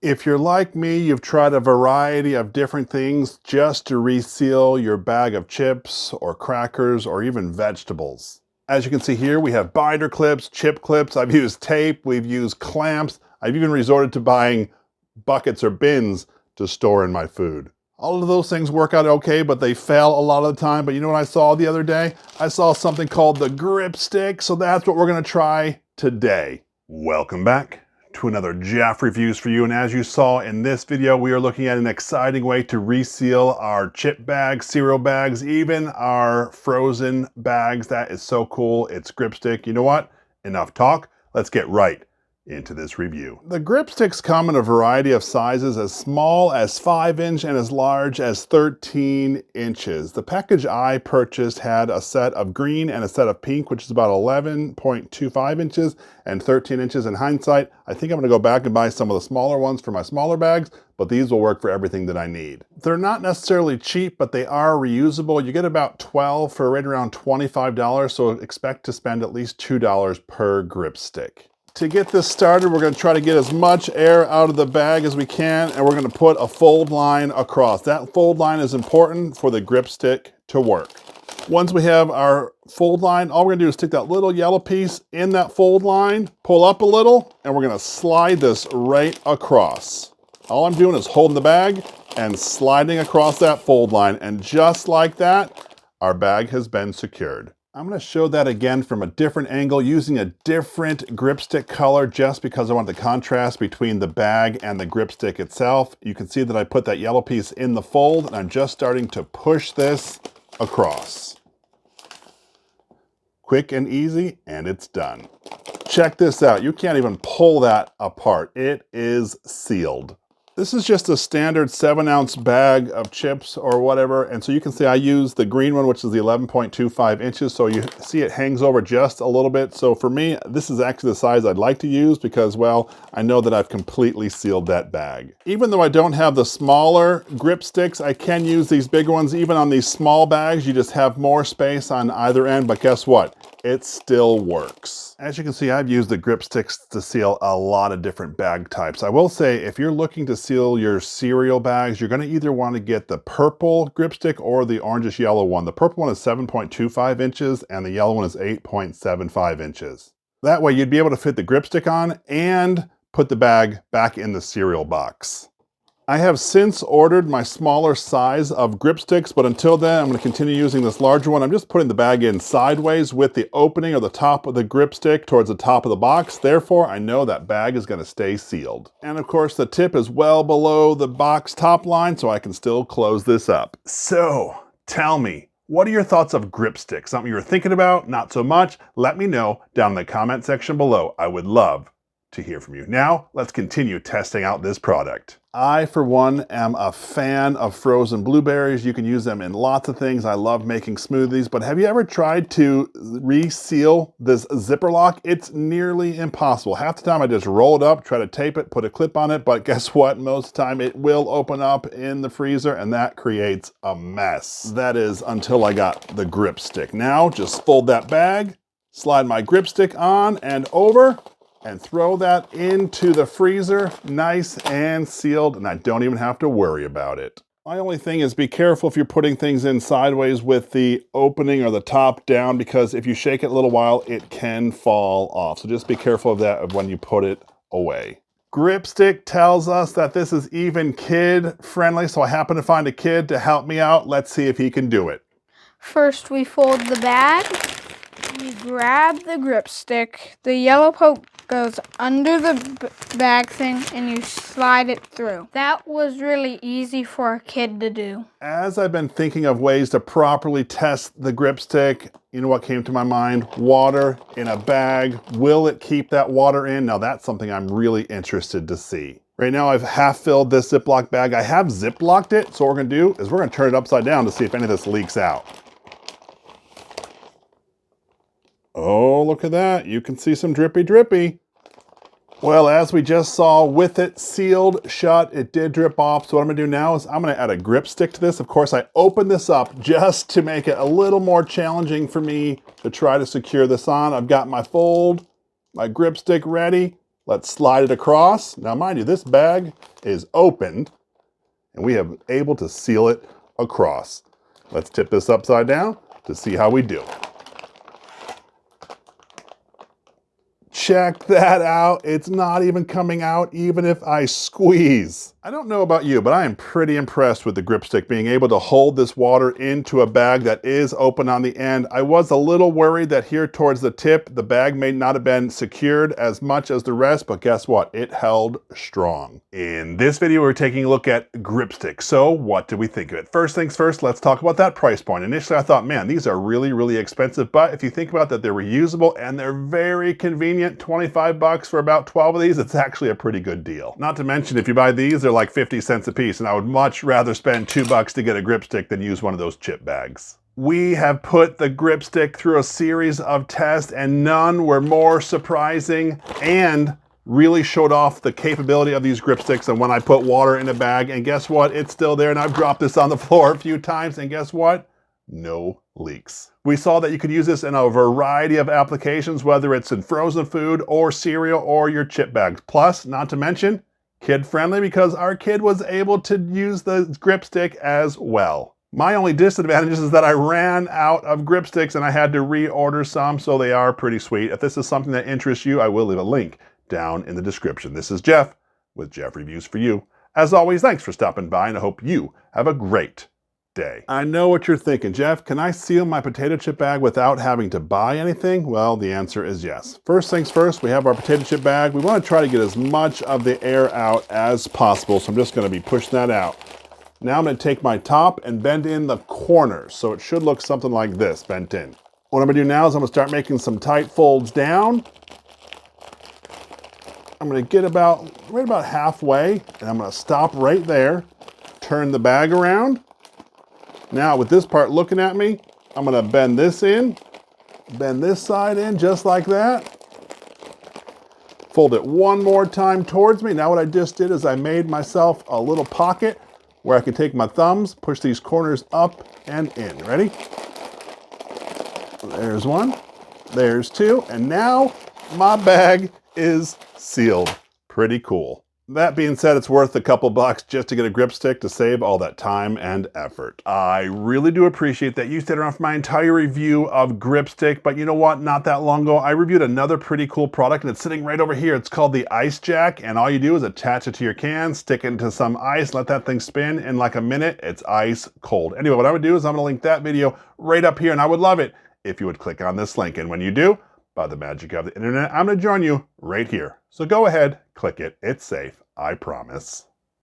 If you're like me, you've tried a variety of different things just to reseal your bag of chips or crackers or even vegetables. As you can see here, we have binder clips, chip clips. I've used tape, we've used clamps. I've even resorted to buying buckets or bins to store in my food. All of those things work out okay, but they fail a lot of the time. But you know what I saw the other day? I saw something called the Gripstick, so that's what we're gonna try today. Welcome back to another Jaff Reviews for you. And as you saw in this video, we are looking at an exciting way to reseal our chip bags, cereal bags, even our frozen bags. That is so cool. It's Gripstick. You know what? Enough talk. Let's get right into this review. The Gripsticks come in a variety of sizes, as small as 5-inch and as large as 13 inches. The package I purchased had a set of green and a set of pink, which is about 11.25 inches and 13 inches. In hindsight, I think I'm gonna go back and buy some of the smaller ones for my smaller bags, but these will work for everything that I need. They're not necessarily cheap, but they are reusable. You get about 12 for right around $25, so expect to spend at least $2 per Gripstick. To get this started, we're going to try to get as much air out of the bag as we can, and we're going to put a fold line across. That fold line is important for the Gripstick to work. Once we have our fold line, all we're going to do is stick that little yellow piece in that fold line, pull up a little, and we're going to slide this right across. All I'm doing is holding the bag and sliding across that fold line, and just like that, our bag has been secured. I'm going to show that again from a different angle using a different Gripstick color just because I want the contrast between the bag and the Gripstick itself. You can see that I put that yellow piece in the fold and I'm just starting to push this across. Quick and easy, and it's done. Check this out. You can't even pull that apart. It is sealed. This is just a standard 7-ounce bag of chips or whatever. And so you can see I use the green one, which is the 11.25 inches. So you see it hangs over just a little bit. So for me, this is actually the size I'd like to use because, well, I know that I've completely sealed that bag. Even though I don't have the smaller Gripsticks, I can use these bigger ones. Even on these small bags, you just have more space on either end. But guess what? It still works. As you can see, I've used the Gripsticks to seal a lot of different bag types. I will say, if you're looking to seal your cereal bags, you're going to either want to get the purple Gripstick or the orangish yellow one. The purple one is 7.25 inches and the yellow one is 8.75 inches. That way you'd be able to fit the Gripstick on and put the bag back in the cereal box. I have since ordered my smaller size of Gripsticks, but until then, I'm going to continue using this larger one. I'm just putting the bag in sideways with the opening or the top of the Gripstick towards the top of the box. Therefore, I know that bag is going to stay sealed. And of course, the tip is well below the box top line, so I can still close this up. So, tell me, what are your thoughts of Gripstick? Something you were thinking about? Not so much? Let me know down in the comment section below. I would love to hear from you. Now, let's continue testing out this product. I, for one, am a fan of frozen blueberries. You can use them in lots of things. I love making smoothies, but have you ever tried to reseal this zipper lock? It's nearly impossible. Half the time I just roll it up, try to tape it, put a clip on it, but guess what? Most of the time it will open up in the freezer and that creates a mess. That is until I got the Gripstick. Now, just fold that bag, slide my Gripstick on and over, and throw that into the freezer, nice and sealed, and I don't even have to worry about it. My only thing is be careful if you're putting things in sideways with the opening or the top down, because if you shake it a little while, it can fall off. So just be careful of that when you put it away. Gripstick tells us that this is even kid friendly, so I happen to find a kid to help me out. Let's see if he can do it. First, we fold the bag. You grab the Gripstick. The yellow poke goes under the bag thing and you slide it through. That was really easy for a kid to do. As I've been thinking of ways to properly test the Gripstick, you know what came to my mind? Water in a bag. Will it keep that water in? Now that's something I'm really interested to see. Right now I've half filled this Ziploc bag. I have Ziplocked it, so what we're gonna do is we're gonna turn it upside down to see if any of this leaks out. Oh, look at that. You can see some drippy drippy. Well, as we just saw, with it sealed shut, it did drip off. So what I'm gonna do now is I'm gonna add a Gripstick to this. Of course, I opened this up just to make it a little more challenging for me to try to secure this on. I've got my fold, my Gripstick ready. Let's slide it across. Now, mind you, this bag is opened, and we have able to seal it across. Let's tip this upside down to see how we do. Check that out. It's not even coming out even if I squeeze. I don't know about you, but I am pretty impressed with the Gripstick being able to hold this water into a bag that is open on the end. I was a little worried that here towards the tip, the bag may not have been secured as much as the rest, but guess what? It held strong. In this video, we're taking a look at Gripstick. So what do we think of it? First things first, let's talk about that price point. Initially, I thought, man, these are really, really expensive, but if you think about that, they're reusable and they're very convenient. 25 bucks for about 12 of these, it's actually a pretty good deal. Not to mention, if you buy these, they're like 50 cents a piece, and I would much rather spend $2 to get a Gripstick than use one of those chip bags. We have put the Gripstick through a series of tests, and none were more surprising and really showed off the capability of these Gripsticks than when I put water in a bag, and guess what? It's still there, and I've dropped this on the floor a few times, and guess what? No leaks. We saw that you could use this in a variety of applications, whether it's in frozen food or cereal or your chip bags. Plus, not to mention, kid-friendly because our kid was able to use the Gripstick as well. My only disadvantage is that I ran out of Gripsticks and I had to reorder some, so they are pretty sweet. If this is something that interests you, I will leave a link down in the description. This is Jeff with Jeff Reviews for You. As always, thanks for stopping by, and I hope you have a great day. I know what you're thinking, Jeff. Can I seal my potato chip bag without having to buy anything? Well, the answer is yes. First things first, we have our potato chip bag. We want to try to get as much of the air out as possible, so I'm just going to be pushing that out. Now I'm going to take my top and bend in the corners, so it should look something like this, bent in. What I'm going to do now is I'm going to start making some tight folds down. I'm going to get right about halfway, and I'm going to stop right there, turn the bag around. Now with this part looking at me, I'm going to bend this in, bend this side in just like that. Fold it one more time towards me. Now what I just did is I made myself a little pocket where I can take my thumbs, push these corners up and in. Ready? There's one, there's two, and now my bag is sealed. Pretty cool. That being said, it's worth a couple bucks just to get a Gripstick to save all that time and effort. I really do appreciate that you stayed around for my entire review of Gripstick, but you know what? Not that long ago, I reviewed another pretty cool product, and it's sitting right over here. It's called the Ice Jack, and all you do is attach it to your can, stick it into some ice, let that thing spin. In like a minute, it's ice cold. Anyway, what I would do is I'm gonna link that video right up here, and I would love it if you would click on this link. And when you do, by the magic of the internet, I'm gonna join you right here. So go ahead, click it. It's safe, I promise.